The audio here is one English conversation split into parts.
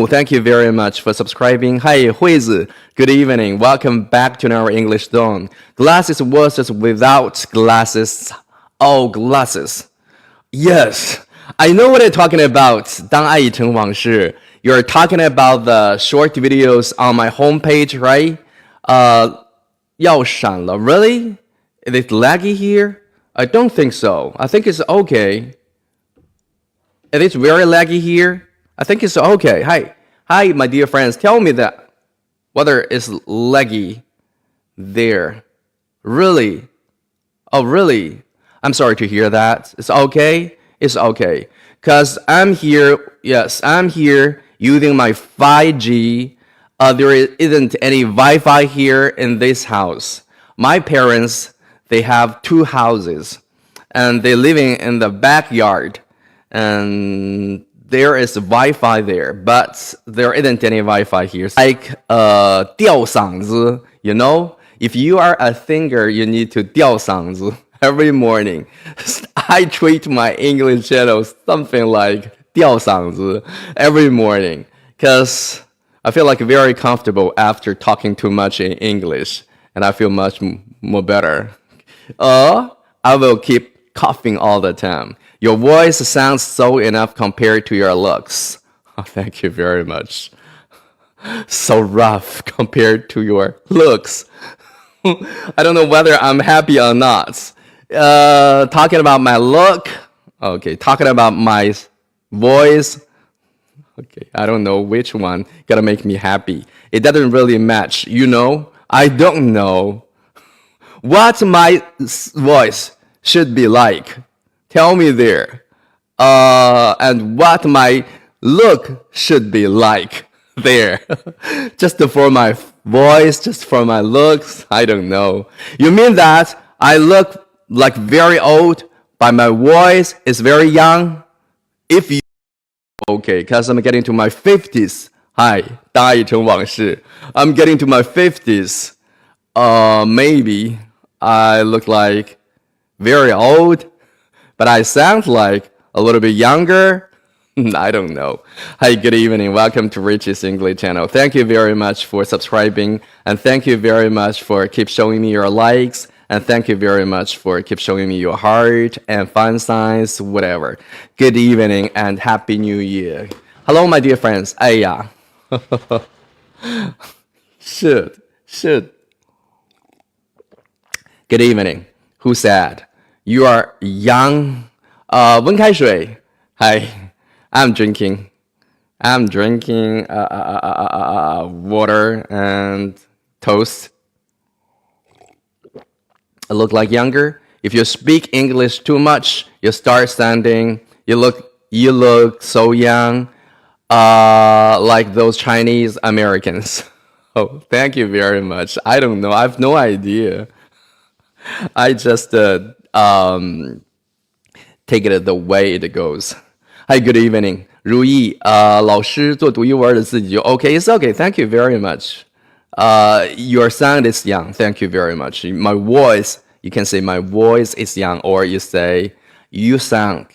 Mo, thank you very much for subscribing. Hi, Huizi, good evening. Welcome back to our English Zone. Glasses versus without glasses. Oh, glasses. Yes, I know what you're talking about. 当爱已成往事. You're talking about the short videos on my homepage, right? 要闪了, really? Is it laggy here? I don't think so. I think it's okay. It is very laggy here. I think it's okay. Hi, my dear friends. Tell me that whether it's laggy there. Really? Oh, really? I'm sorry to hear that. It's okay. It's okay. Because I'm here. Yes, I'm here using my 5G. There isn't any Wi-Fi here in this house. My parents, they have two houses, and they're living in the backyard. And there is Wi-Fi there, but there isn't any Wi-Fi here. Like 吊嗓子, you know? If you are a singer, you need to 吊嗓子 every morning. I treat my English channel something like 吊嗓子 every morning because I feel like very comfortable after talking too much in English, and I feel much more better. I will keep coughing all the time. Your voice sounds so enough compared to your looks. Oh, thank you very much. So rough compared to your looks. I don't know whether I'm happy or not. Talking about my look. Okay, talking about my voice. Okay, I don't know which one gonna make me happy. It doesn't really match, you know? I don't know what my voice should be like. Tell me there. And what my look should be like there. Just for my voice, just for my looks, I don't know. You mean that I look like very old, but my voice is very young? If you okay, because I'm getting to my 50s. Hi, 当爱已成往事. I'm getting to my 50s. Maybe I look like very old, but I sound like a little bit younger. I don't know. Hi, good evening. Welcome to Rich's English channel. Thank you very much for subscribing, and thank you very much for keep showing me your likes, and thank you very much for keep showing me your heart and fun signs, whatever. Good evening and Happy New Year. Hello, my dear friends. 哎呀should. Good evening. Who said you are young? 温开水. Hi, I'm drinking water and toast. I look like younger. If you speak English too much, you start sounding. You look so young, like those Chinese Americans. Oh, thank you very much. I don't know. I have no idea. I just take it the way it goes. Hi, good evening. 如意，老师做独一无二的自己就 okay. It's okay. Thank you very much. Your sound is young. Thank you very much. My voice, you can say my voice is young, or you say you sound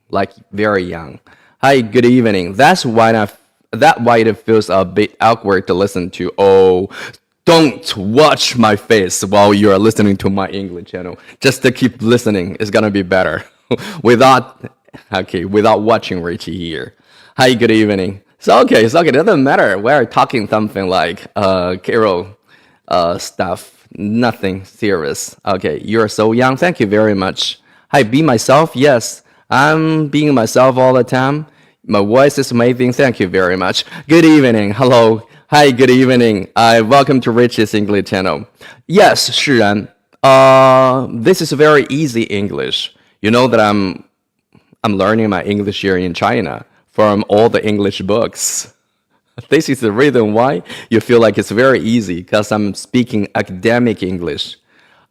like very young. Hi, good evening. That's why it feels a bit awkward to listen to. Oh, don't watch my face while you are listening to my English channel. Just to keep listening, it's gonna be better. without watching Richie here. Hi, good evening. It's okay. It doesn't matter. We're talking something like Carol stuff. Nothing serious. Okay, you're so young. Thank you very much. Hi, be myself. Yes, I'm being myself all the time. My voice is amazing. Thank you very much. Good evening. Hello. Hi, good evening. Welcome to Rich's English channel. Yes, 释然. This is very easy English. You know that I'm learning my English here in China from all the English books. This is the reason why you feel like it's very easy, because I'm speaking academic English,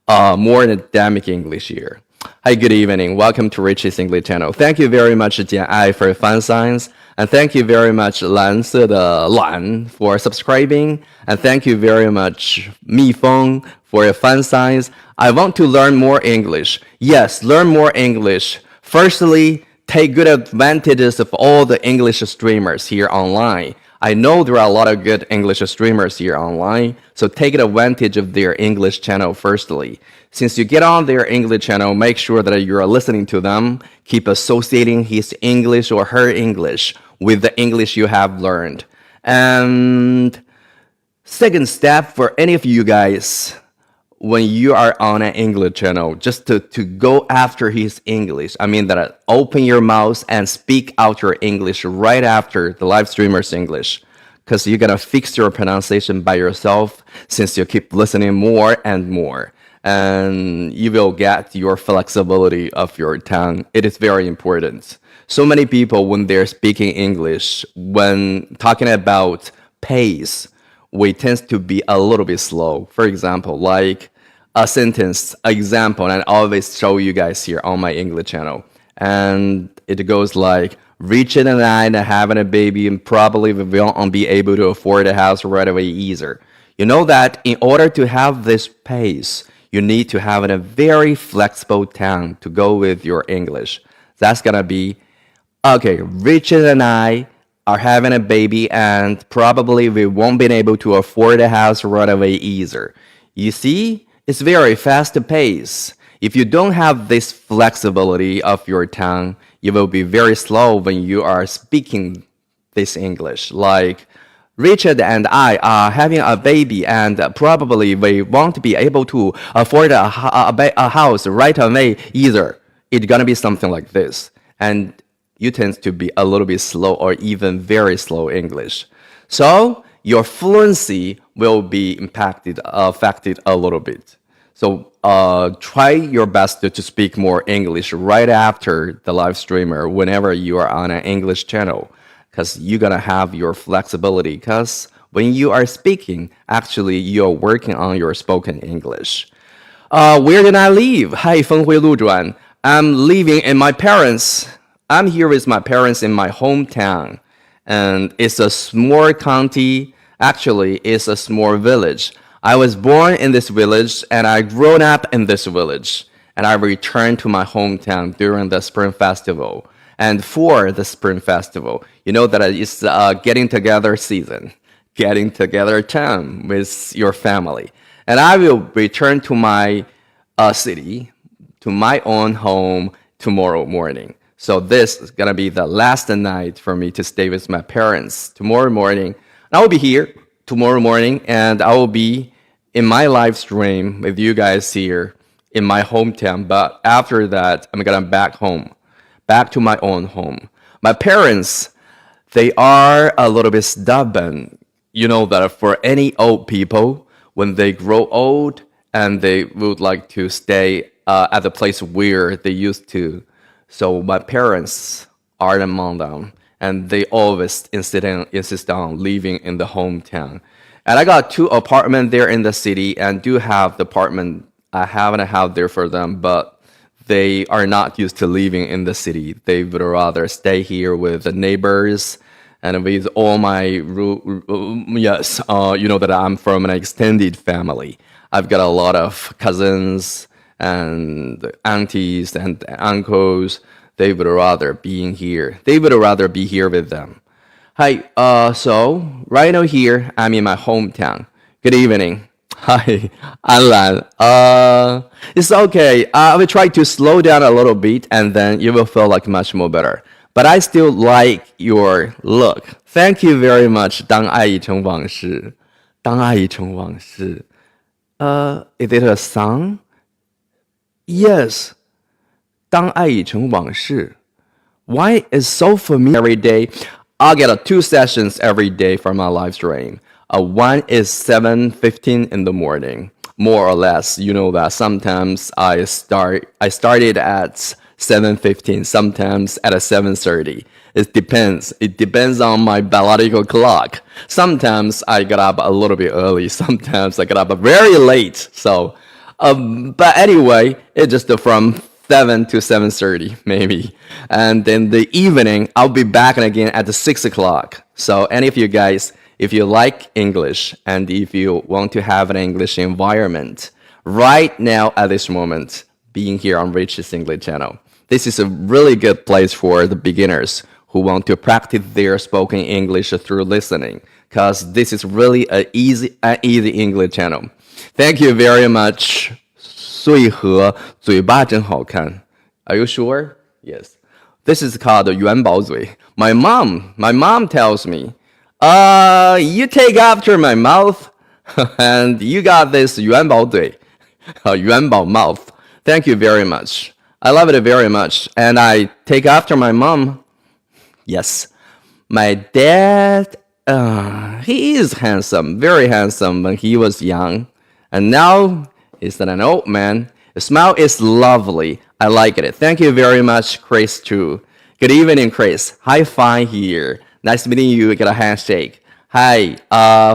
more academic English here. Hi, good evening. Welcome to Rich's English channel. Thank you very much, Jian Ai, for fun signs. And thank you very much, 蓝色的蓝, for subscribing. And thank you very much, Mi Feng, for your fun signs. I want to learn more English. Yes, learn more English. Firstly, take good advantages of all the English streamers here online. I know there are a lot of good English streamers here online, so take advantage of their English channel firstly. Since you get on their English channel, make sure that you are listening to them. Keep associating his English or her English with the English you have learned. And second step for any of you guys, when you are on an English channel, just to go after his English. I mean that open your mouth and speak out your English right after the live streamer's English. Because you're going to fix your pronunciation by yourself since you keep listening more and more. And you will get your flexibility of your tongue. It is very important. So many people, when they're speaking English, when talking about pace, we tend to be a little bit slow. For example, like a sentence example, and I always show you guys here on my English channel. And it goes like, Richard and I are having a baby and probably we won't be able to afford a house right away either. You know that in order to have this pace, you need to have a very flexible tongue to go with your English. That's gonna be, okay, Richard and I are having a baby and probably we won't be able to afford a house right away either. You see, it's very fast pace. If you don't have this flexibility of your tongue, you will be very slow when you are speaking this English. Like, Richard and I are having a baby and probably we won't be able to afford a house right away either. It's gonna be something like this. And you tend to be a little bit slow or even very slow English. So your fluency will be affected a little bit. So try your best to speak more English right after the live streamer whenever you are on an English channel, because you're gonna have your flexibility, because when you are speaking, actually you're working on your spoken English. Where did I live? Hi, 峰回路转. I'm living in my parents'. I'm here with my parents in my hometown, and it's a small county. Actually, it's a small village. I was born in this village, and I grown up in this village, and I returned to my hometown during the Spring Festival. And for the Spring Festival, you know that it's getting together season, getting together time with your family. And I will return to my city, to my own home tomorrow morning. So this is gonna be the last night for me to stay with my parents tomorrow morning. I will be here tomorrow morning, and I will be in my live stream with you guys here in my hometown. But after that, I'm gonna back home, back to my own home. My parents, they are a little bit stubborn. You know that for any old people, when they grow old and they would like to stay at the place where they used to. So my parents are among them, and they always insist on living in the hometown. And I got 2 apartments there in the city, and do have the apartment. I have a house there for them, but they are not used to living in the city. They would rather stay here with the neighbors and with all my you know that I'm from an extended family. I've got a lot of cousins and aunties and uncles. They would rather be here. They would rather be here with them. Hi, so right now here, I'm in my hometown. Good evening. Hi, Alan. It's okay. I will try to slow down a little bit, and then you will feel like much more better. But I still like your look. Thank you very much. 当爱已成往事，当爱已成往事。Is it a song? Yes. 当爱已成往事. Why is so familiar every day? I'll get 2 sessions every day for my live stream. One is 7:15 in the morning, more or less. You know that sometimes I started at 7:15, sometimes at 7:30. It depends. It depends on my biological clock. Sometimes I get up a little bit early. Sometimes I get up very late. So, but anyway, it's just from 7 to 7:30 maybe. And then the evening, I'll be back again at 6 o'clock. So any of you guys, if you like English and if you want to have an English environment, right now at this moment, being here on Rich's English channel, this is a really good place for the beginners who want to practice their spoken English through listening, because this is really an easy English channel. Thank you very much. 穗禾嘴巴真好看. Are you sure? Yes. This is called 元宝嘴. My mom tells me, you take after my mouth, and you got this 元宝嘴, 元宝 mouth. Thank you very much. I love it very much, and I take after my mom. Yes, my dad, he is handsome, very handsome when he was young, and now he's an old man. The smile is lovely. I like it. Thank you very much, Chris, too. Good evening, Chris. High five here. Nice meeting you. Get a handshake. Hi.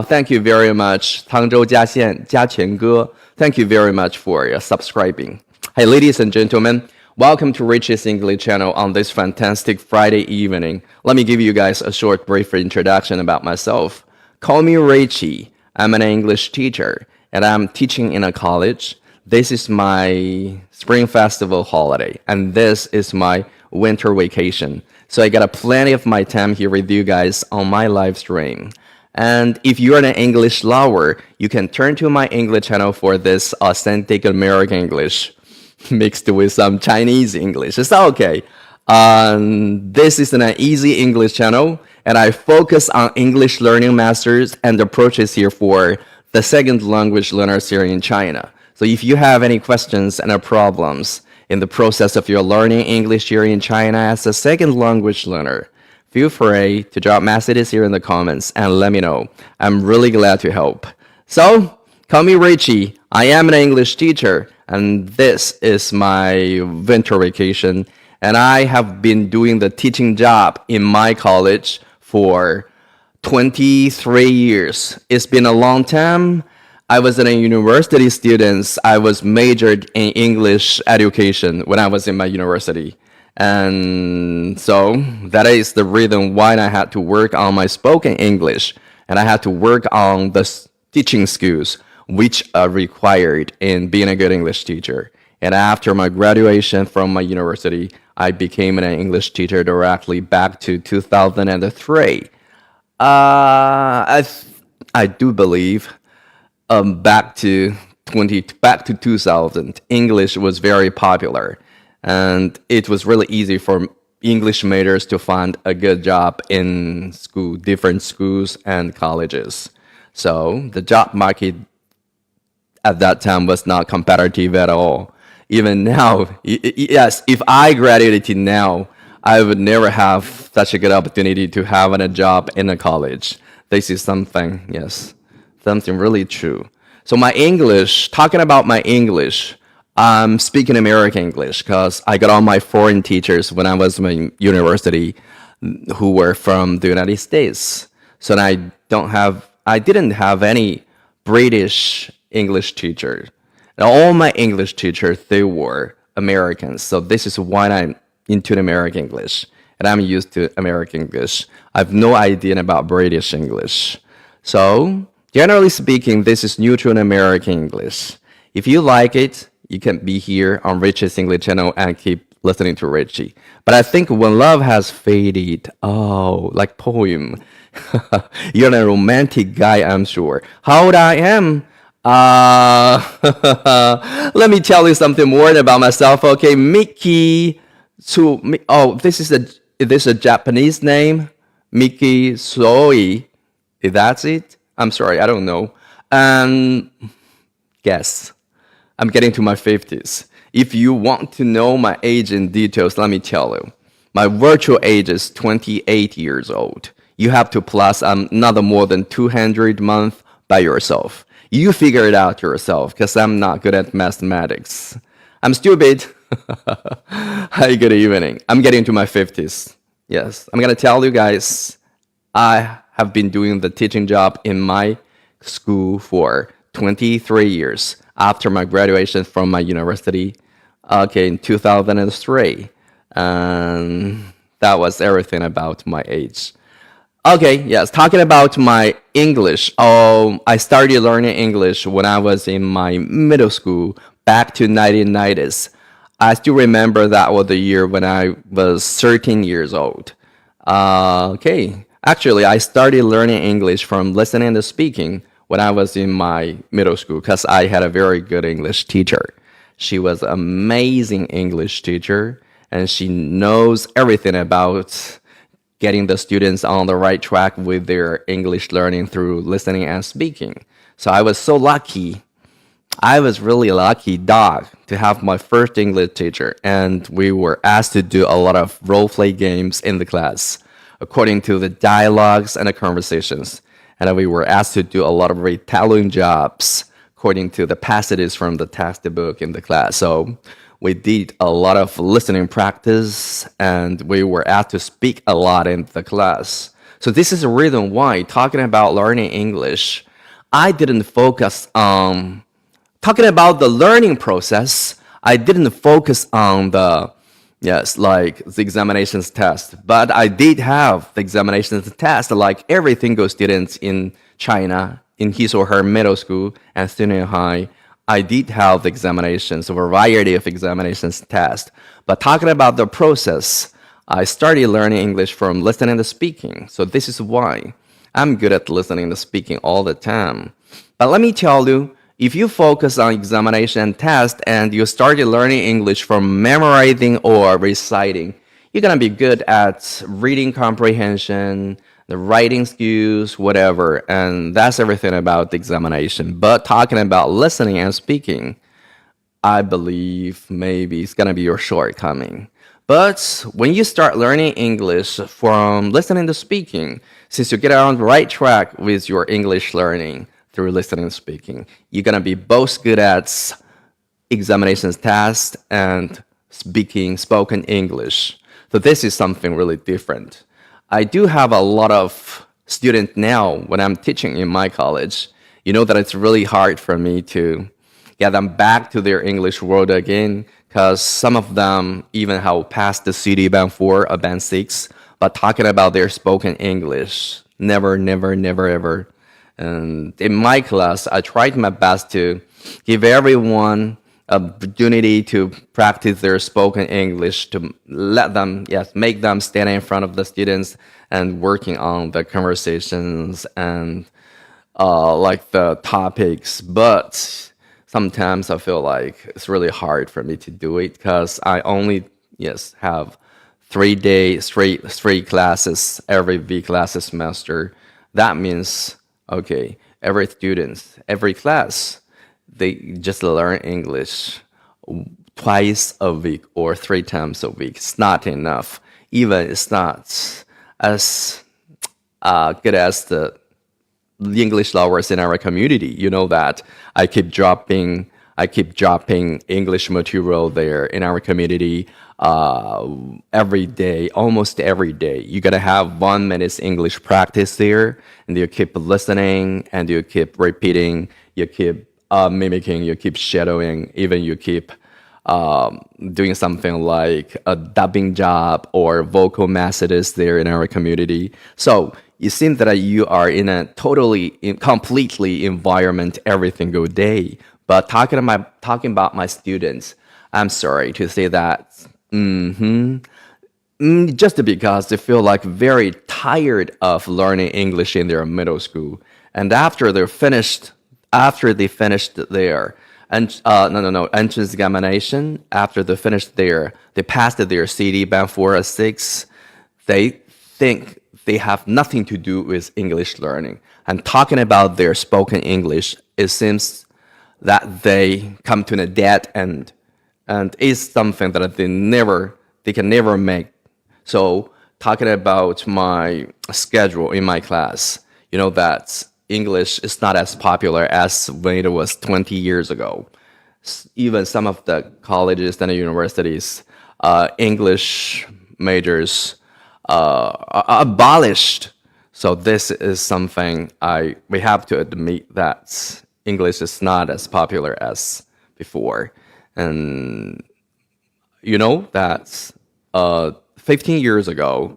Thank you very much, 汤州嘉县嘉钱哥. Thank you very much for subscribing. Hey, ladies and gentlemen, welcome to Rich's English channel on this fantastic Friday evening. Let me give you guys a short, brief introduction about myself. Call me Richie. I'm an English teacher, and I'm teaching in a college. This is my Spring Festival holiday, and this is my winter vacation. So I got plenty of my time here with you guys on my live stream. And if you're an English lover, you can turn to my English channel for this authentic American English mixed with some Chinese English. It's okay. This is an easy English channel, and I focus on English learning masters and approaches here for the second language learners here in China. So if you have any questions and problems in the process of your learning English here in China as a second language learner, feel free to drop messages here in the comments and let me know. I'm really glad to help. So, call me Richie. I am an English teacher, and this is my winter vacation. And I have been doing the teaching job in my college for 23 years. It's been a long time. I was a university student. I was majored in English education when I was in my university. And so that is the reason why I had to work on my spoken English. And I had to work on the teaching skills, which are required in being a good English teacher. And after my graduation from my university, I became an English teacher directly back to 2003. I do believe back to 2000, English was very popular, and it was really easy for English majors to find a good job in different schools and colleges. So the job market at that time was not competitive at all. Even now, yes, if I graduated now, I would never have such a good opportunity to have a job in a college. This is something, yes, something really true. So my English, talking about my English, I'm speaking American English because I got all my foreign teachers when I was in university who were from the United States. So I didn't have any British English teachers. All my English teachers, they were Americans. So this is why I'm into American English. And I'm used to American English. I have no idea about British English. So, generally speaking, this is neutral American English. If you like it, you can be here on Rich's English channel and keep listening to Richie. But I think when love has faded, like poem. You're a romantic guy, I'm sure. How old I am? Let me tell you something more about myself. Okay, Mickey. This is a Japanese name. Mickey Soy. That's it? I'm sorry, I don't know. Guess. I'm getting to my 50s. If you want to know my age in details, let me tell you. My virtual age is 28 years old. You have to plus another more than 200 months by yourself. You figure it out yourself, because I'm not good at mathematics. I'm stupid. Hi, good evening. I'm getting to my 50s. Yes, I'm going to tell you guys, I have been doing the teaching job in my school for 23 years after my graduation from my university, in 2003. And that was everything about my age. Okay, yes, talking about my English. I started learning English when I was in my middle school back to 1990s. I still remember that was the year when I was 13 years old. Okay. Actually, I started learning English from listening to speaking when I was in my middle school because I had a very good English teacher. She was an amazing English teacher, and she knows everything about getting the students on the right track with their English learning through listening and speaking. So I was so lucky. I was really lucky dog to have my first English teacher, and we were asked to do a lot of role play games in the class according to the dialogues and the conversations. And we were asked to do a lot of retelling jobs according to the passages from the textbook in the class. So we did a lot of listening practice, and we were asked to speak a lot in the class. So this is the reason why talking about learning English, I didn't focus on talking about the learning process. I didn't focus on the yes, like the examinations test, but I did have the examinations test like every single student in China in his or her middle school and senior high. I did have the examinations, a variety of examinations test. But talking about the process, I started learning English from listening to speaking. So this is why I'm good at listening to speaking all the time. But let me tell you, if you focus on examination and test and you started learning English from memorizing or reciting, you're gonna be good at reading comprehension, the writing skills, whatever, and that's everything about the examination. But talking about listening and speaking, I believe maybe it's gonna be your shortcoming. But when you start learning English from listening to speaking, since you get on the right track with your English learning through listening and speaking, you're gonna be both good at examinations test and speaking spoken English. So this is something really different. I do have a lot of students now when I'm teaching in my college. You know that it's really hard for me to get them back to their English world again because some of them even have passed the CD band 4 or band 6, but talking about their spoken English, never, never, never, ever. And in my class, I tried my best to give everyone opportunity to practice their spoken English, to let them, yes, make them stand in front of the students and working on the conversations and like the topics. But sometimes I feel like it's really hard for me to do it because I only, yes, have 3 days, three classes every week, last semester. That means, okay, every student, every class, they just learn English twice a week or 3 times a week. It's not enough. Even it's not as good as the English lovers in our community. You know that I keep dropping English material there in our community every day, almost every day. You're gonna have 1 minute English practice there, and you keep listening, and you keep repeating, you keep mimicking, you keep shadowing, even you keep doing something like a dubbing job or vocal messages there in our community. So it seems that you are in a completely environment every single day. But talking about my students, I'm sorry to say that. Just because they feel like very tired of learning English in their middle school, and after they finished their entrance examination, after they passed their CD band 4 or 6, they think they have nothing to do with English learning. And talking about their spoken English, it seems that they come to a dead end, and it's something that they can never make. So talking about my schedule in my class, you know that English is not as popular as when it was 20 years ago. Even some of the colleges and the universities, English majors are abolished. So this is something we have to admit that English is not as popular as before. And you know that 15 years ago,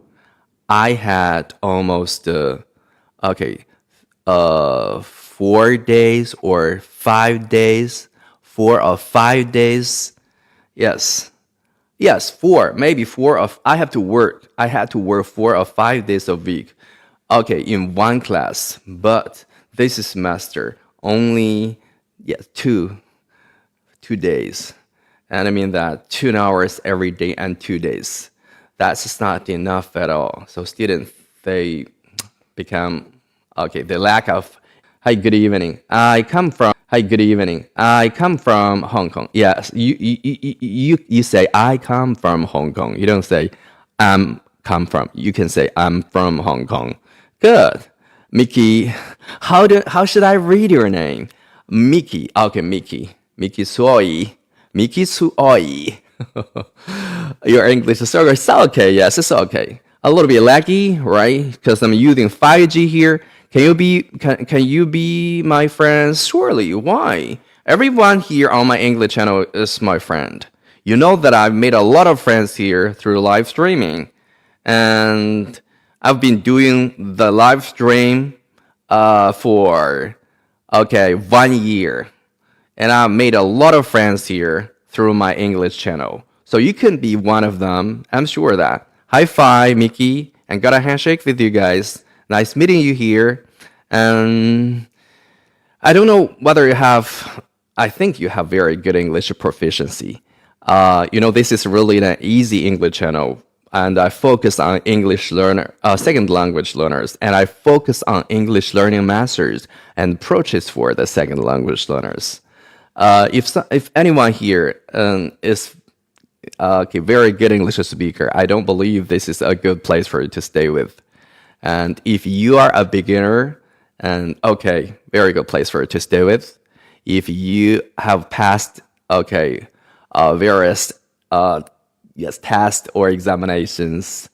I had almost 4 days or 5 days, 4 or 5 days. Yes, Yes, four, maybe four of I have to work. I had to work 4 or 5 days a week. Okay, in one class, but this semester only yes, two days. And I mean that 2 hours every day and 2 days. That's just not enough at all. So students they become okay, the lack of hi, good evening. I come from Hong Kong. Yes, you say I come from Hong Kong. You don't say I'm come from. You can say I'm from Hong Kong. Good. Mickey, how should I read your name? Mickey. Okay, Mickey. Mickey Suoi. Mickey Suoi. Your English is okay. It's okay. Yes, it's okay. A little bit laggy, right? Because I'm using 5G here. Can you be my friend? Surely. Why? Everyone here on my English channel is my friend. You know that I've made a lot of friends here through live streaming, and I've been doing the live stream for okay 1 year, and I made a lot of friends here through my English channel. So you can be one of them. I'm sure of that. High five, Mickey, and got a handshake with you guys. Nice meeting you here. And I don't know whether you have. I think you have very good English proficiency. This is really an easy English channel, and I focus on second language learners, and I focus on English learning masters and approaches for the second language learners. If anyone here is okay, very good English speaker, I don't believe this is a good place for you to stay with. And if you are a beginner, and okay, very good place for you to stay with. If you have passed various tests or examinations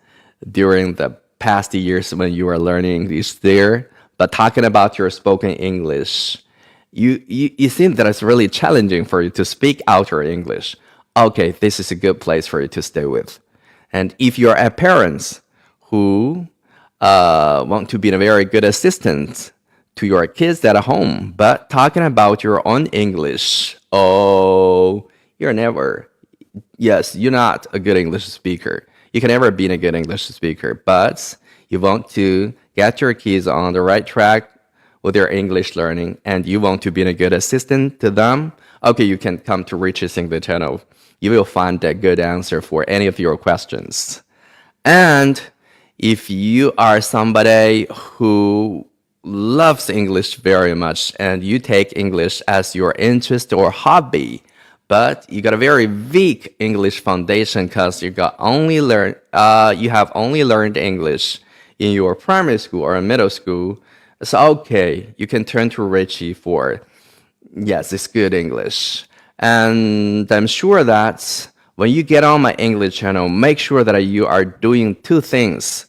during the past years when you were learning English there, but talking about your spoken English, you think that it's really challenging for you to speak out your English. Okay, this is a good place for you to stay with. And if you're a parent who want to be a very good assistant to your kids at home, but talking about your own English, you're not a good English speaker. You can never be a good English speaker, but you want to get your kids on the right track with their English learning, and you want to be a good assistant to them. Okay, you can come to Rich's English channel. You will find a good answer for any of your questions. And if you are somebody who loves English very much and you take English as your interest or hobby, but you got a very weak English foundation because you have only learned English in your primary school or middle school, it's okay. You can turn to Richie for it's good English. And I'm sure that when you get on my English channel, make sure that you are doing two things.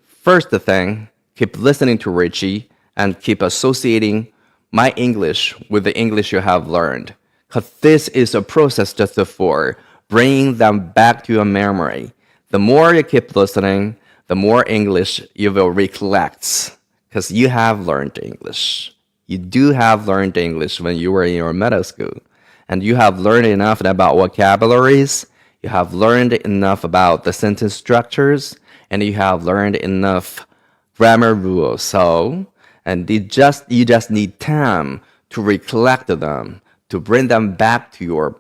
First thing, keep listening to Richie and keep associating my English with the English you have learned. Because this is a process just for bringing them back to your memory. The more you keep listening, the more English you will recollect. Because you have learned English. You do have learned English when you were in your middle school. And you have learned enough about vocabularies. You have learned enough about the sentence structures. And you have learned enough grammar rules. And you just need time to recollect them, to bring them back to your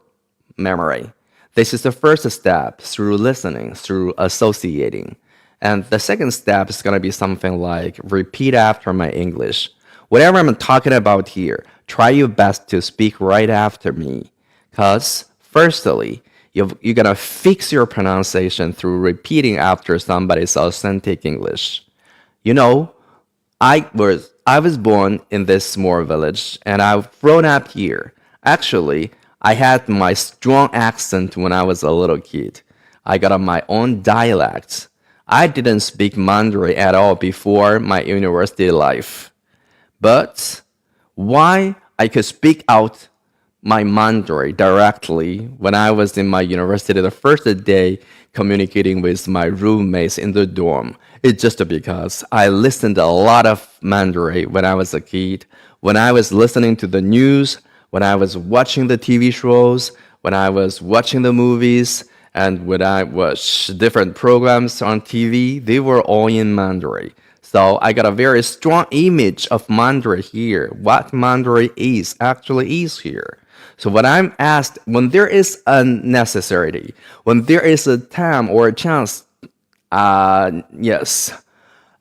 memory. This is the first step through listening, through associating. And the second step is going to be something like repeat after my English. Whatever I'm talking about here, try your best to speak right after me. Because firstly, you're going to fix your pronunciation through repeating after somebody's authentic English. I was born in this small village and I've grown up here. Actually, I had my strong accent when I was a little kid. I got my own dialect. I didn't speak Mandarin at all before my university life. But why I could speak out my Mandarin directly when I was in my university the first day communicating with my roommates in the dorm, it's just because I listened a lot of Mandarin when I was a kid, when I was listening to the news, when I was watching the TV shows, when I was watching the movies, And when I watch different programs on TV, they were all in Mandarin. So I got a very strong image of Mandarin here. What Mandarin actually is here. So when I'm asked, when there is a necessity, when there is a time or a chance, yes,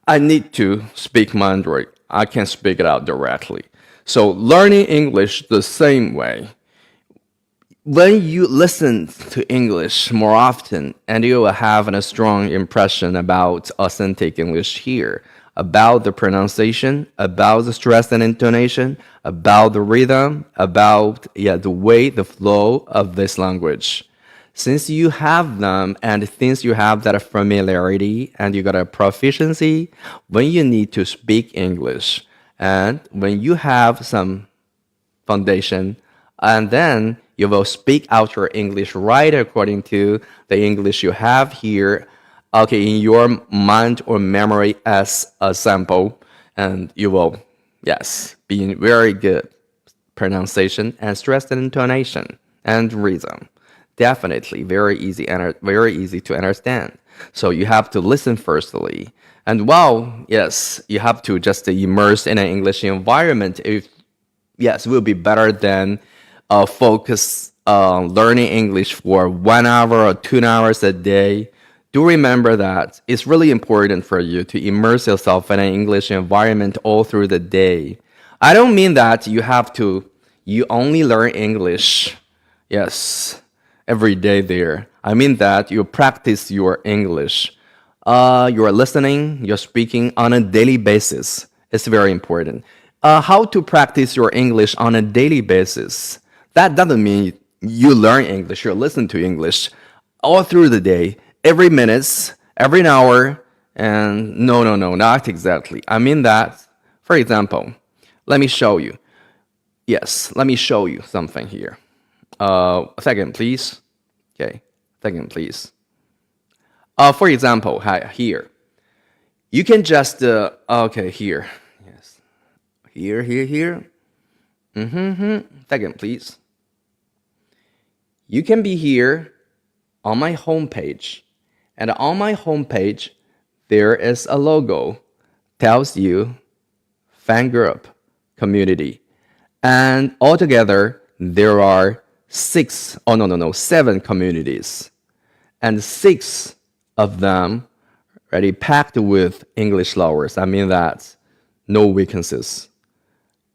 I need to speak Mandarin. I can speak it out directly. So learning English the same way. When you listen to English more often, and you will have a strong impression about authentic English here, about the pronunciation, about the stress and intonation, about the rhythm, about the way, the flow of this language. Since you have them, and since you have that familiarity and you got a proficiency, when you need to speak English, and when you have some foundation, and then you will speak out your English right according to the English you have here, okay, in your mind or memory as a sample, and you will, yes, be in very good pronunciation and stress and intonation and rhythm. Definitely very easy and very easy to understand. So you have to listen firstly, and yes, you have to just immerse in an English environment. If yes, will be better than focus learning English for 1 hour or 2 hours a day. Do remember that it's really important for you to immerse yourself in an English environment all through the day. I don't mean that you only learn English, yes, every day there. I mean that you practice your English. You're listening, you're speaking on a daily basis. It's very important. How to practice your English on a daily basis. That doesn't mean you learn English, you listen to English all through the day, every minute, every hour, and no, not exactly. I mean that, for example, let me show you. Yes, let me show you something here. A second, please. Okay, second, please. For example, here. You can just, okay, here. Yes. Here. Second, please. You can be here on my homepage. And on my homepage, there is a logo. Tells you fan group, community. And altogether, there are 7 communities. And 6 of them already packed with English lovers. I mean that, no vacancies.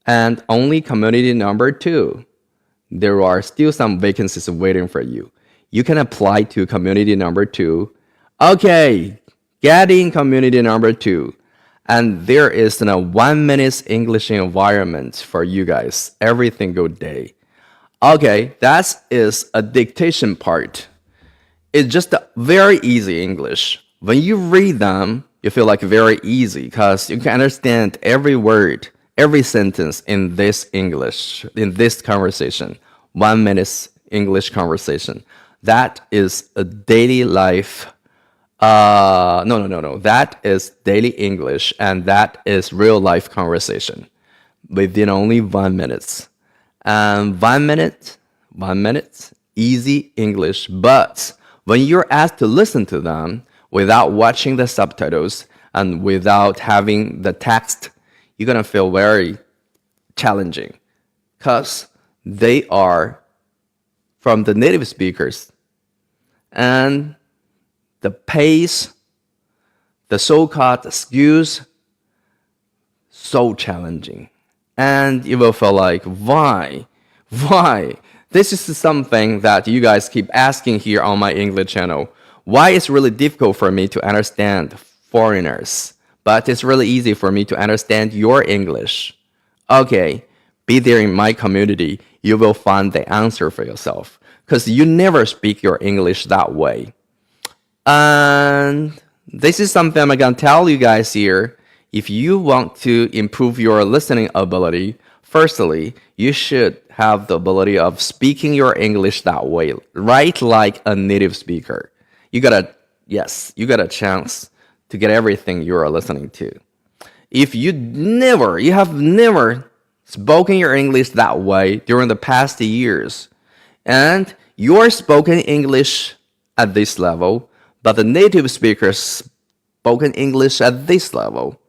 And only community number 2, there are still some vacancies waiting for you. You can apply to community number 2. Okay, get in community number 2. And there is a 1-minute English environment for you guys every single day. Okay, that is a dictation part. It's just a very easy English. When you read them, you feel like very easy because you can understand every word, every sentence in this English, in this conversation. 1-minute English conversation. That is a daily life. No. That is daily English, and that is real life conversation within only 1 minute. And 1 minute, easy English. But when you're asked to listen to them without watching the subtitles and without having the text, you're gonna feel very challenging because they are from the native speakers. And the pace, the so-called skills, so challenging. And you will feel like, why? This is something that you guys keep asking here on my English channel. Why it's really difficult for me to understand foreigners, but it's really easy for me to understand your English. Okay, be there in my community. You will find the answer for yourself because you never speak your English that way. And this is something I'm going to tell you guys here. If you want to improve your listening ability, firstly, you should have the ability of speaking your English that way, right like a native speaker. You got a chance to get everything you are listening to. If you have never spoken your English that way during the past years, and your spoken English at this level, but the native speakers spoken English at this level.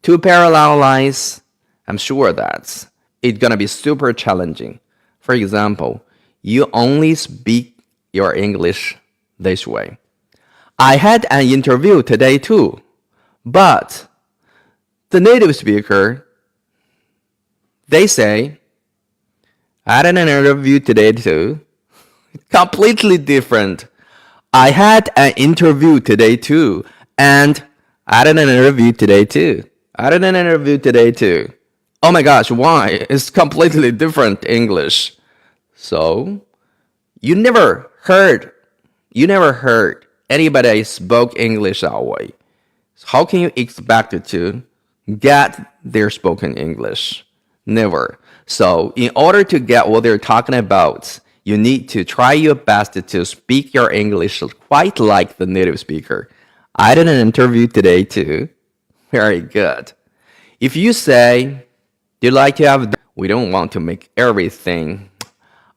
Two parallel lines, I'm sure that it's gonna be super challenging. For example, you only speak your English this way. I had an interview today too, but the native speaker, they say, I had an interview today too. Completely different. I had an interview today too, and I had an interview today too. I had an interview today too. Oh my gosh, why? It's completely different English. So, you never heard anybody spoke English that way. How can you expect to get their spoken English? Never. So, in order to get what they're talking about, you need to try your best to speak your English quite like the native speaker. I did an interview today too. Very good. If you say, you'd like to have, we don't want to make everything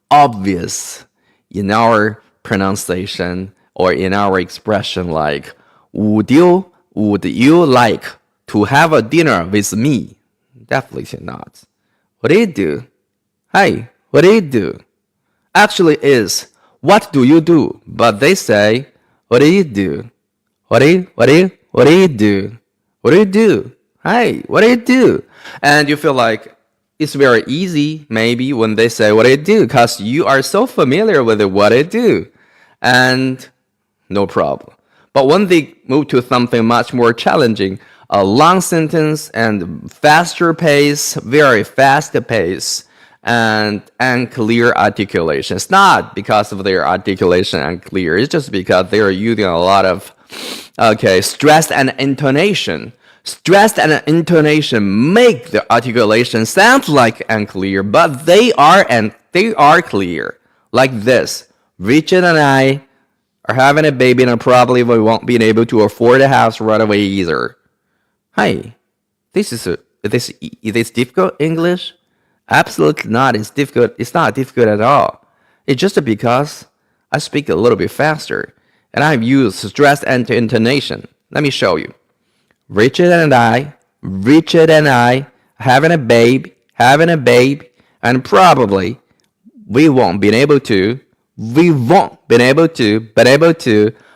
obvious in our pronunciation or in our expression like, would you like to have a dinner with me? Definitely not. What do you do? Hey, what do you do? Actually is, what do you do? But they say, what do you do? What do you do? What do you do? Hey, what do you do? And you feel like it's very easy, maybe, when they say, what do you do? Because you are so familiar with what they do. And no problem. But when they move to something much more challenging, a long sentence and faster pace, very fast pace, and clear articulation. It's not because of their articulation and clear. It's just because they are using a lot of stress and intonation. Stress and intonation make the articulation sound like unclear, but they are clear. Like this. Richard and I are having a baby and probably we won't be able to afford a house right away either. Hey, is this difficult English? Absolutely not. It's difficult. It's not difficult at all. It's just because I speak a little bit faster and I've used stress and intonation. Let me show you. Richard and I having a babe, and probably we won't be able to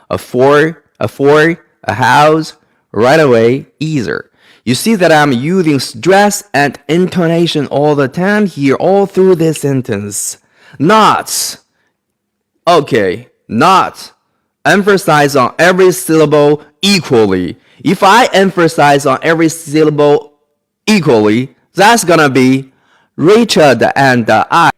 afford a house right away either. You see that I'm using stress and intonation all the time here, all through this sentence. Not emphasize on every syllable equally. If I emphasize on every syllable equally, that's gonna be Richard and I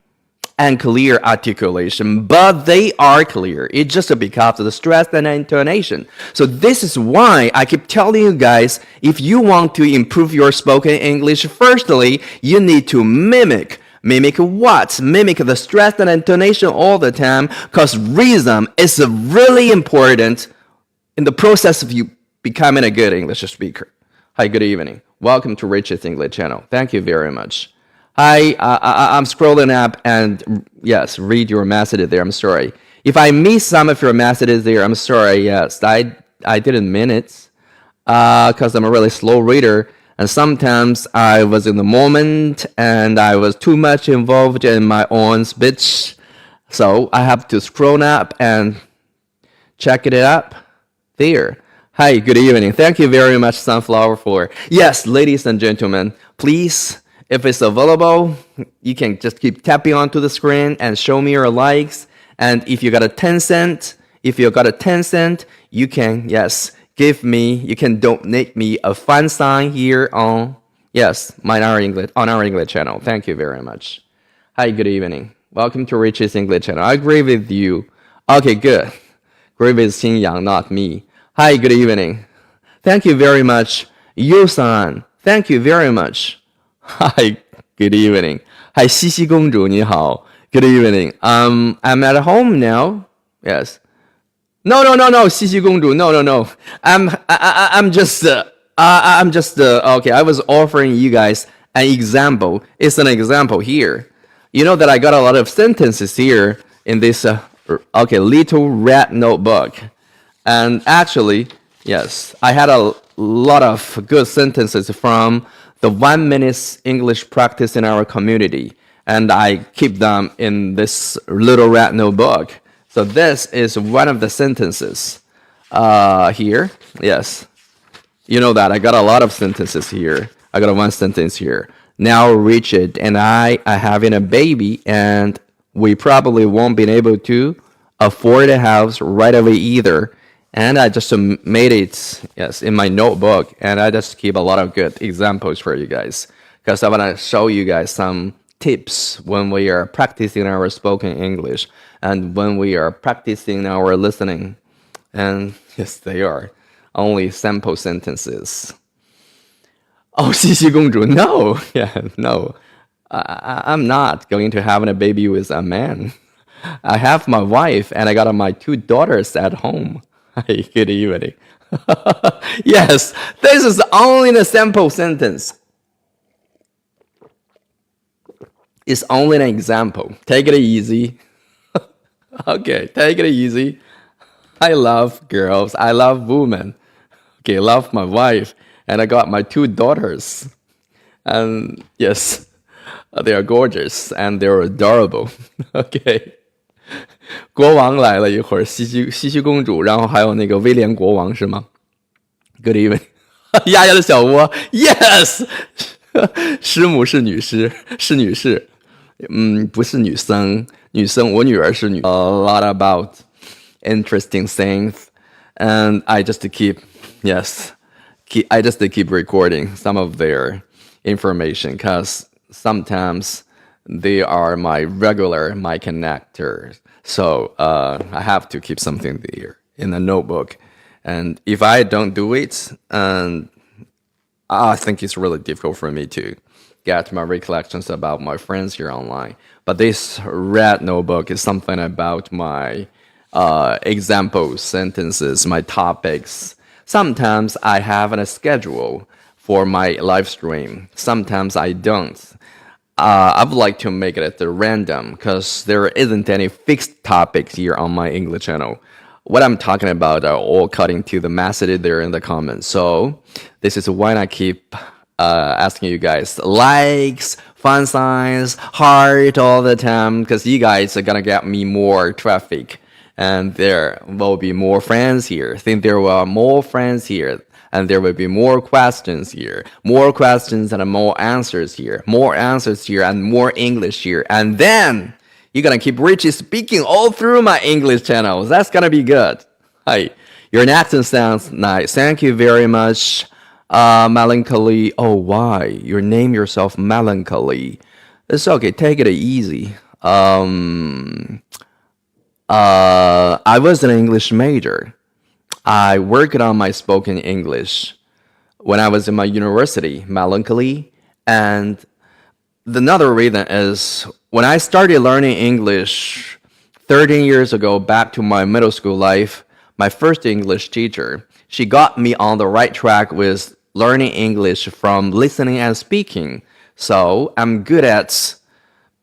and clear articulation, but they are clear. It's just because of the stress and intonation. So this is why I keep telling you guys, if you want to improve your spoken English, firstly, you need to mimic what? Mimic the stress and intonation all the time, because rhythm is really important in the process of you becoming a good English speaker. Hi, good evening. Welcome to Rich's English channel. Thank you very much. Hi, I'm scrolling up and yes, read your message there. I'm sorry. If I missed some of your messages there, I'm sorry. Yes, I didn't mean it because I'm a really slow reader. And sometimes I was in the moment and I was too much involved in my own speech. So I have to scroll up and check it up there. Hi, good evening. Thank you very much, Sunflower, for... Yes, ladies and gentlemen, please, if it's available, you can just keep tapping onto the screen and show me your likes. And if you got a 10 cent, you can, yes, you can donate me a fun sign here on, yes, our English channel. Thank you very much. Hi, good evening. Welcome to Rich's English channel. I agree with you. Okay, good. Agree with Xing Yang, not me. Hi, good evening. Thank you very much. Yu-san, thank you very much. Hi, good evening. Hi, 西西公主你好. Good evening. I'm at home now. Yes. No, 西西公主. No. I'm just okay. I was offering you guys an example. It's an example here. You know that I got a lot of sentences here in this Okay, little red notebook. And actually, yes, I had a lot of good sentences from the 1 minute English practice in our community. And I keep them in this little red notebook. So this is one of the sentences here. Yes, you know that I got a lot of sentences here. I got one sentence here. Now Richard and I are having a baby, and we probably won't be able to afford a house right away either. And I just made it, yes, in my notebook, and I just keep a lot of good examples for you guys because I want to show you guys some tips when we are practicing our spoken English and when we are practicing our listening. And yes, they are only sample sentences. Oh, 西西公主, no, yeah, no. I'm not going to have a baby with a man. I have my wife and I got my 2 daughters at home. Hey, good evening. Yes, this is only a sample sentence. It's only an example. Take it easy. Okay, take it easy. I love girls. I love women. Okay, love my wife. And I got my 2 daughters. And yes, they are gorgeous and they're adorable. Okay. 国王来了一会儿，西西公主，然后还有那个威廉国王是吗 ？Good evening， 丫丫的小窝 ，Yes， 师母是女士，是女士，不是女生，女生，我女儿是女。A lot about interesting things, and I just keep recording some of their information because sometimes they are my connectors. So I have to keep something there in a notebook. And if I don't do it, I think it's really difficult for me to get my recollections about my friends here online. But this red notebook is something about my example sentences, my topics. Sometimes I have a schedule for my live stream. Sometimes I don't. I would like to make it at the random because there isn't any fixed topics here on my English channel. What I'm talking about are all cutting to the message there in the comments. So this is why I keep asking you guys likes, fun signs, heart all the time because you guys are gonna get me more traffic and there will be more friends here. I think there are more friends here. And there will be more questions here, more questions and more answers here, more answers here and more English here. And then you're going to keep Richie speaking all through my English channels. That's going to be good. Hi, your accent sounds nice. Thank you very much. Melancholy. Oh, why? You name yourself Melancholy. It's okay. Take it easy. I was an English major. I worked on my spoken English when I was in my university, Melancholy. And another reason is when I started learning English 13 years ago, back to my middle school life, my first English teacher, she got me on the right track with learning English from listening and speaking. So I'm good at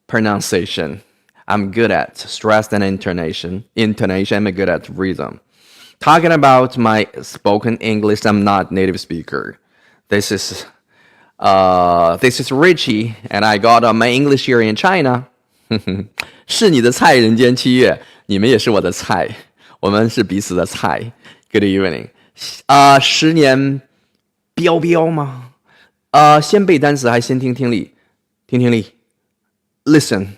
pronunciation. I'm good at stress and intonation. I'm good at rhythm. Talking about my spoken English, I'm not native speaker. This is Richie, and I got my English here in China. 是你的菜，人间七月，你们也是我的菜，我们是彼此的菜。Good evening. 10年标标吗？先背单词还先听听力？听听力。Listening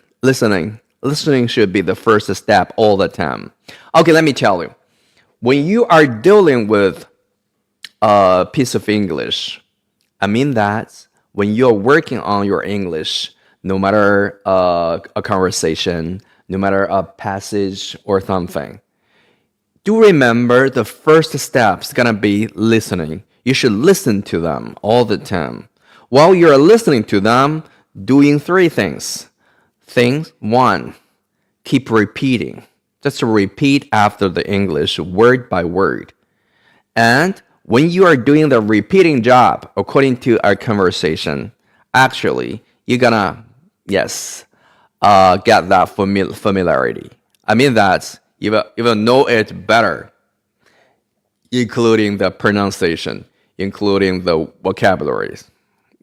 should be the first step all the time. Okay, let me tell you. When you are dealing with a piece of English, I mean that when you're working on your English, no matter a conversation, no matter a passage or something, do remember the first step is going to be listening. You should listen to them all the time. While you're listening to them, doing 3 things. Thing 1, keep repeating. Just repeat after the English word by word. And when you are doing the repeating job according to our conversation, actually, you're gonna, get that familiarity. I mean that you will know it better, including the pronunciation, including the vocabularies.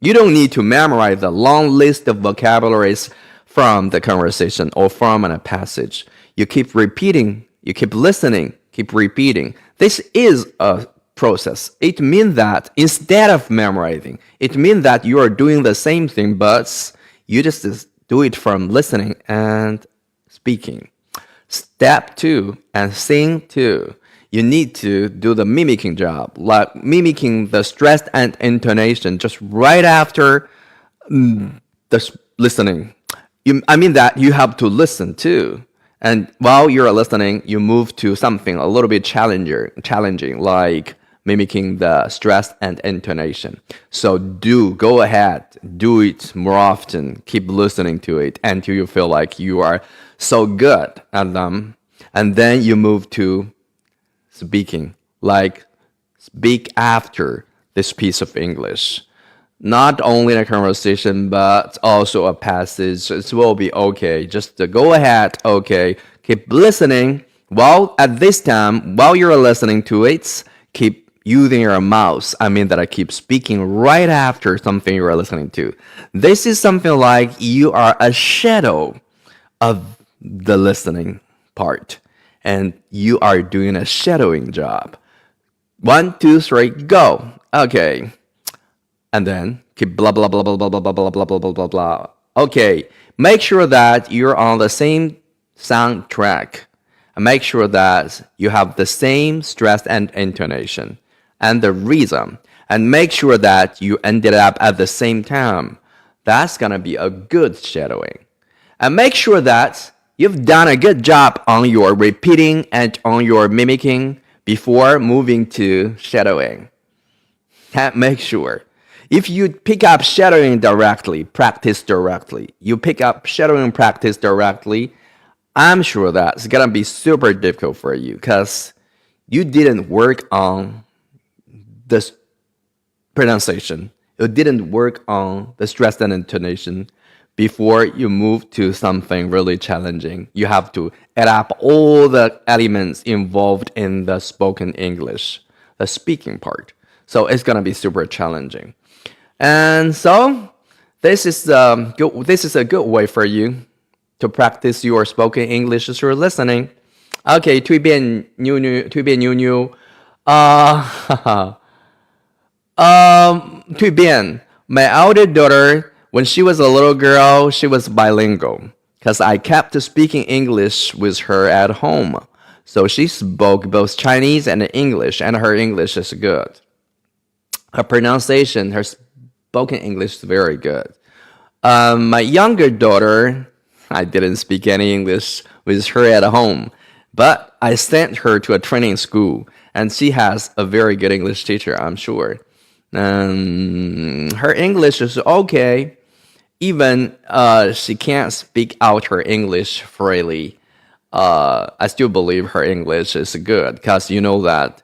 You don't need to memorize the long list of vocabularies from the conversation or from a passage. You keep repeating, you keep listening, keep repeating. This is a process. It means that instead of memorizing, it means that you are doing the same thing, but you just do it from listening and speaking. Step 2, and thing 2. You need to do the mimicking job, like mimicking the stress and intonation just right after the listening. I mean that you have to listen too. And while you're listening, you move to something a little bit challenging, like mimicking the stress and intonation. So go ahead, do it more often. Keep listening to it until you feel like you are so good at them. And then you move to speaking, like speak after this piece of English. Not only a conversation, but also a passage. It will be okay. Just go ahead, okay. Keep listening. While at this time, while you're listening to it, keep using your mouth. I mean that I keep speaking right after something you are listening to. This is something like you are a shadow of the listening part, and you are doing a shadowing job. 1, 2, 3, go. Okay. And then keep blah, blah, blah, blah, blah, blah, blah, blah, blah, blah, blah, blah, blah. Okay. Make sure that you're on the same sound track. And make sure that you have the same stress and intonation and the rhythm. And make sure that you ended up at the same time. That's going to be a good shadowing. And make sure that you've done a good job on your repeating and on your mimicking before moving to shadowing. Make sure. If you pick up shadowing directly, practice directly, you pick up shadowing practice directly, I'm sure that's going to be super difficult for you because you didn't work on the pronunciation. You didn't work on the stress and intonation before you move to something really challenging. You have to add up all the elements involved in the spoken English, the speaking part. So it's going to be super challenging. And so this is a good way for you to practice your spoken English through listening. Okay, 蜕变妞妞 蜕变 My older daughter, when she was a little girl, she was bilingual because I kept speaking English with her at home. So she spoke both Chinese and English, and her English is good. Her pronunciation, her spoken English is very good. My younger daughter, I didn't speak any English with her at home, but I sent her to a training school, and she has a very good English teacher, I'm sure. Her English is okay. Even she can't speak out her English freely. I still believe her English is good because you know that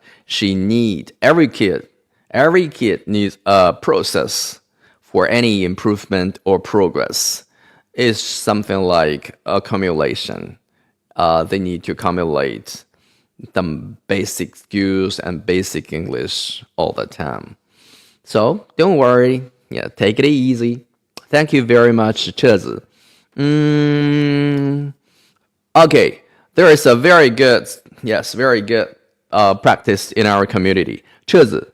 every kid needs a process for any improvement or progress. It's something like accumulation. They need to accumulate some basic skills and basic English all the time. So don't worry. Yeah, take it easy. Thank you very much, 车子. Okay, there is a very good practice in our community. 车子，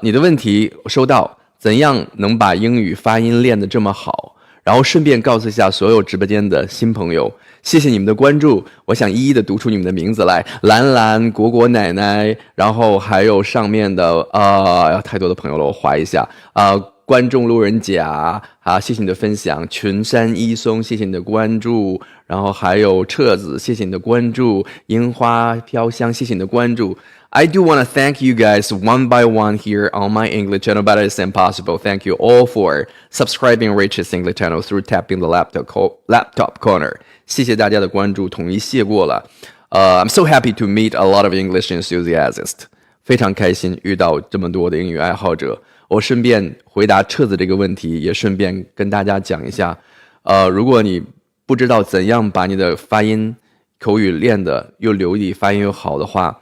你的问题收到，怎样能把英语发音练得这么好？然后顺便告诉一下所有直播间的新朋友，谢谢你们的关注，我想一一的读出你们的名字来，兰兰、果果奶奶，然后还有上面的太多的朋友了，我划一下观众路人甲谢谢你的分享，群山一松谢谢你的关注，然后还有彻子谢谢你的关注，樱花飘香谢谢你的关注。I do want to thank you guys one by one here on my English channel, but it's impossible. Thank you all for subscribing Rich's English channel through tapping the laptop corner. 谢谢大家的关注，统一谢过了。I'm so happy to meet a lot of English enthusiasts. 非常开心遇到这么多的英语爱好者。我顺便回答彻子这个问题，也顺便跟大家讲一下，如果你不知道怎样把你的发音口语练的又流利，发音又好的话，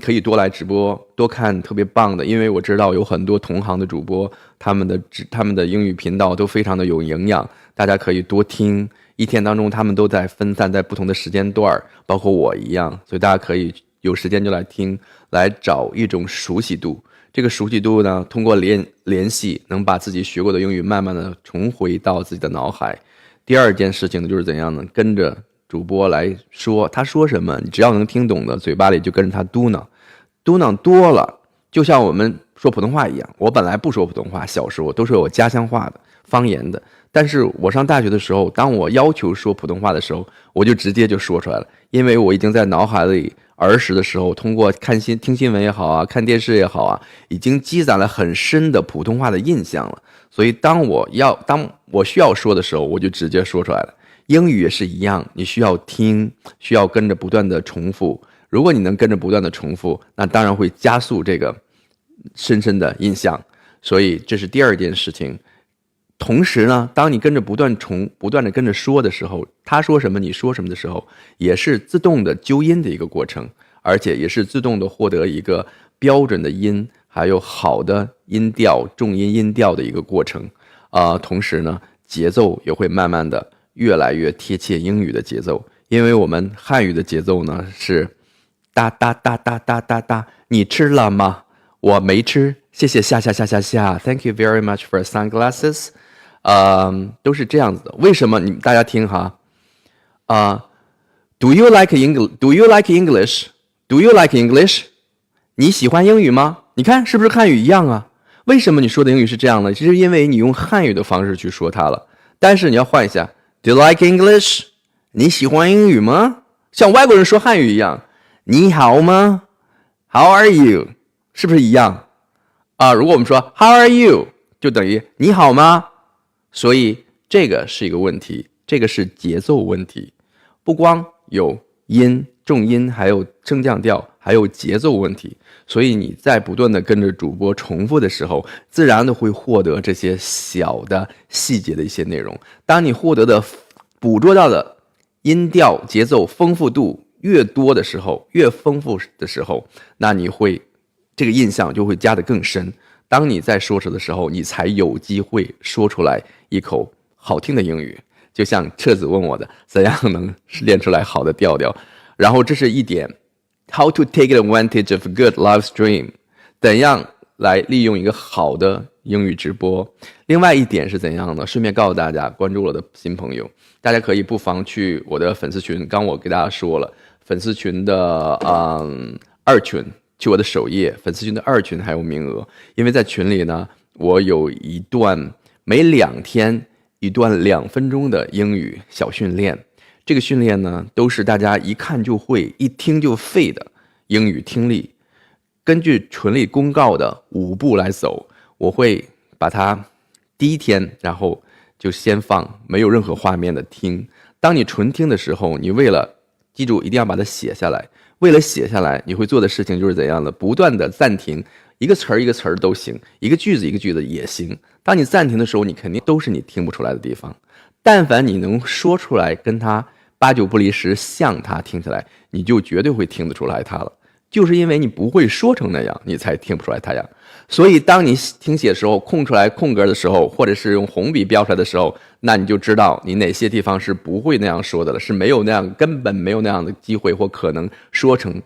可以多来直播，多看特别棒的，因为我知道有很多同行的主播，他们的英语频道都非常的有营养，大家可以多听。一天当中，他们都在分散在不同的时间段，包括我一样，所以大家可以有时间就来听，来找一种熟悉度。这个熟悉度呢，通过联系，能把自己学过的英语慢慢的重回到自己的脑海。第二件事情呢，就是怎样呢？跟着主播来说，他说什么，你只要能听懂的，嘴巴里就跟着他嘟囔，嘟囔多了，就像我们说普通话一样。我本来不说普通话，小时候都是我家乡话的方言的，但是我上大学的时候，当我要求说普通话的时候，我就直接就说出来了，因为我已经在脑海里儿时的时候，通过听新闻也好啊，看电视也好啊，已经积攒了很深的普通话的印象了。所以当我需要说的时候，我就直接说出来了。英语也是一样，你需要听，需要跟着不断的重复。如果你能跟着不断的重复，那当然会加速这个深深的印象。所以这是第二件事情。同时呢，当你不断的跟着说的时候，他说什么你说什么的时候，也是自动的纠音的一个过程，而且也是自动的获得一个标准的音，还有好的音调、重音音调的一个过程。同时呢，节奏也会慢慢的越来越贴切英语的节奏，因为我们汉语的节奏呢是哒哒哒哒哒哒哒，你吃了吗？我没吃，谢谢下。Thank you very much for sunglasses。都是这样子的。为什么？大家听哈。Do you like English? Do you like English? Do you like English? 你喜欢英语吗？你看是不是汉语一样啊？为什么你说的英语是这样的？其实因为你用汉语的方式去说它了。但是你要换一下 ，Do you like English？ 你喜欢英语吗？像外国人说汉语一样，你好吗 ？How are you？ 是不是一样？如果我们说 How are you？ 就等于你好吗？所以这个是一个问题，这个是节奏问题，不光有音、重音，还有升降调，还有节奏问题。所以你在不断的跟着主播重复的时候，自然的会获得这些小的细节的一些内容。当你捕捉到的音调、节奏丰富度越多的时候，越丰富的时候，那这个印象就会加得更深。当你在说着的时候，你才有机会说出来一口好听的英语。就像彻子问我的，怎样能练出来好的调调？然后这是一点 ，How to take advantage of good live stream， 怎样来利用一个好的英语直播？另外一点是怎样呢？顺便告诉大家，关注我的新朋友，大家可以不妨去我的粉丝群。刚我给大家说了，粉丝群的二群。去我的首页，粉丝群的二群还有名额，因为在群里呢，我有每2天一段2分钟的英语小训练。这个训练呢，都是大家一看就会、一听就废的英语听力。根据群里公告的5步来走，我会把它第一天，然后就先放没有任何画面的听。当你纯听的时候，你为了记住，一定要把它写下来。为了写下来，你会做的事情就是怎样的？不断的暂停，一个词儿一个词儿都行，一个句子一个句子也行。当你暂停的时候，你肯定都是你听不出来的地方。但凡你能说出来，跟它8、9不离10，像它听起来，你就绝对会听得出来它了。就是因为你不会说成那样，你才听不出来它呀。所以当你听写的时候，空出来空格的时候，或者是用红笔标出来的时候，那你就知道你哪些地方是不会那样说的了，是没有那样，根本没有那样的机会或可能说成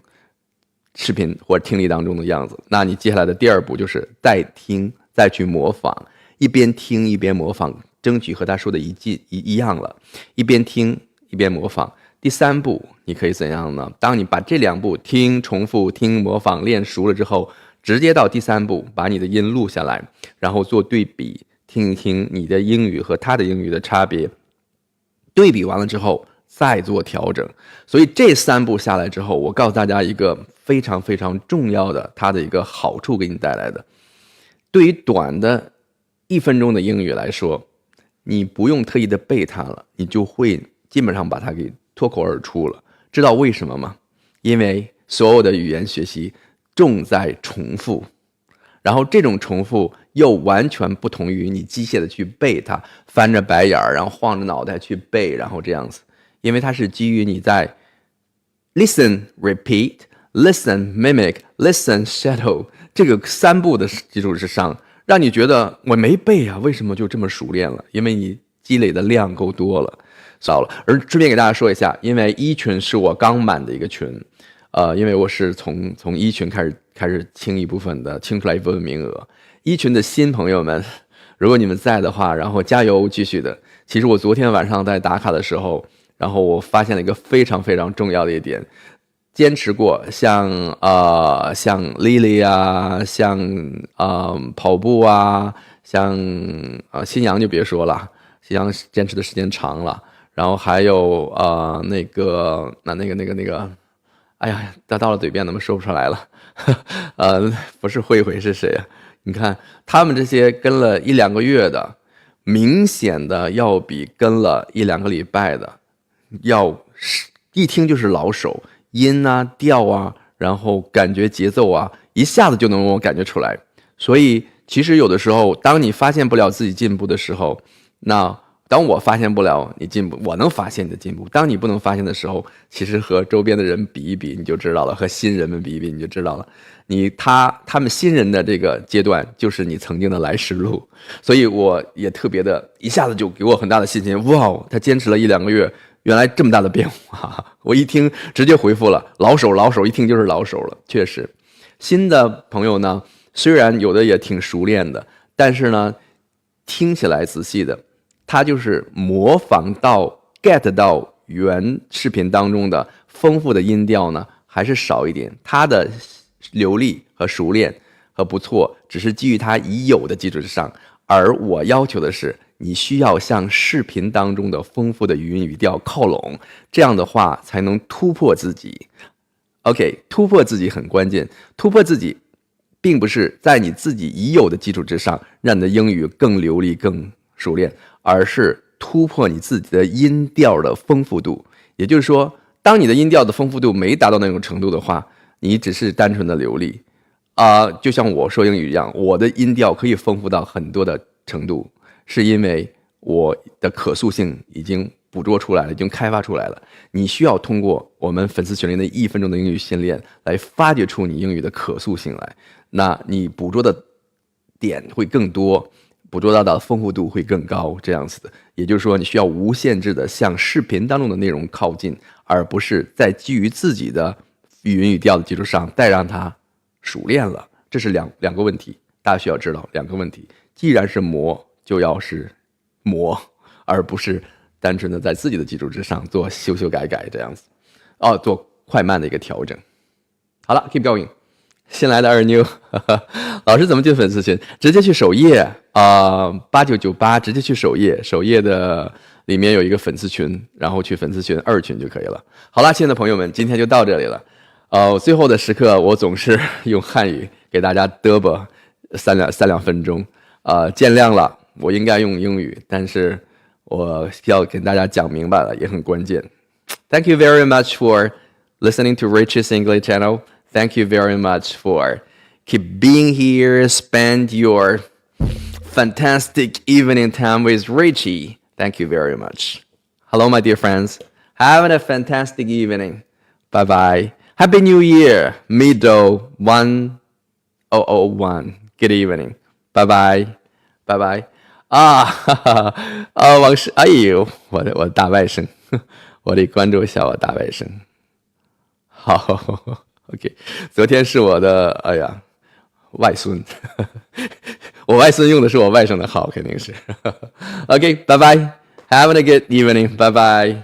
视频或者听力当中的样子。那你接下来的第2步就是再听，再去模仿，一边听一边模仿，争取和他说的一样了，一边听一边模仿。第3步你可以怎样呢？当你把这2步听、重复、听、模仿练熟了之后，直接到第3步，把你的音录下来，然后做对比，听一听你的英语和他的英语的差别。对比完了之后，再做调整。所以这3步下来之后，我告诉大家一个非常非常重要的它的一个好处给你带来的。对于短的1分钟的英语来说，你不用特意的背它了，你就会基本上把它给脱口而出了。知道为什么吗？因为所有的语言学习重在重复，然后这种重复又完全不同于你机械的去背它，翻着白眼儿，然后晃着脑袋去背，然后这样子。因为它是基于你在 Listen, repeat, listen, mimic, listen, shadow 这个3步的基础之上，让你觉得我没背啊，为什么就这么熟练了？因为你积累的量够多了。少了。而顺便给大家说一下，因为一群是我刚满的一个群，因为我是从一群开始清出来一部分名额。一群的新朋友们，如果你们在的话，然后加油，继续的。其实我昨天晚上在打卡的时候，然后我发现了一个非常非常重要的一点，坚持过像Lily 啊，像跑步啊，像新阳就别说了，新阳坚持的时间长了。然后还有那个，哎呀，到了嘴边怎么说不出来了？不是慧慧是谁啊？你看他们这些跟了1-2个月的，明显的要比跟了1-2个礼拜的，要一听就是老手，音啊、调啊，然后感觉节奏啊，一下子就能让我感觉出来。所以其实有的时候，当你发现不了自己进步的时候，当我发现不了你进步，我能发现你的进步。当你不能发现的时候，其实和周边的人比一比，你就知道了；和新人们比一比，你就知道了。他们新人的这个阶段，就是你曾经的来时路。所以我也特别的，一下子就给我很大的信心。哇，他坚持了1-2个月，原来这么大的变化！我一听直接回复了，老手，一听就是老手了。确实，新的朋友呢，虽然有的也挺熟练的，但是呢，听起来仔细的。他就是模仿到 get 到原视频当中的丰富的音调呢，还是少一点。他的流利和熟练和不错，只是基于他已有的基础之上。而我要求的是，你需要向视频当中的丰富的语音语调靠拢，这样的话才能突破自己。OK， 突破自己很关键。突破自己，并不是在你自己已有的基础之上，让你的英语更流利、更熟练。而是突破你自己的音调的丰富度，也就是说，当你的音调的丰富度没达到那种程度的话，你只是单纯的流利就像我说英语一样，我的音调可以丰富到很多的程度，是因为我的可塑性已经捕捉出来了，已经开发出来了。你需要通过我们粉丝群里的1分钟的英语训练来发掘出你英语的可塑性来，那你捕捉的点会更多。捕捉到的丰富度会更高，这样子的，也就是说，你需要无限制的向视频当中的内容靠近，而不是在基于自己的语音语调的基础上再让它熟练了。这是两个问题，大家需要知道2个问题。既然是磨，就要是磨，而不是单纯的在自己的基础之上做修改这样子，做快慢的一个调整。好了 ，keep going。新来的二妞，老师怎么进粉丝群？直接去首页8998，直接去首页的里面有一个粉丝群，然后去粉丝群2群就可以了。好啦，亲爱的朋友们，今天就到这里了。最后的时刻，我总是用汉语给大家嘚啵三两分钟，见谅了。我应该用英语，但是我要跟大家讲明白了，也很关键。Thank you very much for listening to Rich's English channel.Thank you very much for keep being here, spend your fantastic evening time with Richie. Thank you very much. Hello, my dear friends. Have a fantastic evening. Bye-bye. Happy New Year, middle 1001. Good evening. Bye-bye. Bye-bye. 王师，哎呦，我的大外甥，我得关注一下我大外甥。好。OK， 昨天是我的外孙，我外孙用的是我外甥的号，肯定是。OK， 拜拜 ，Have a good evening， 拜拜。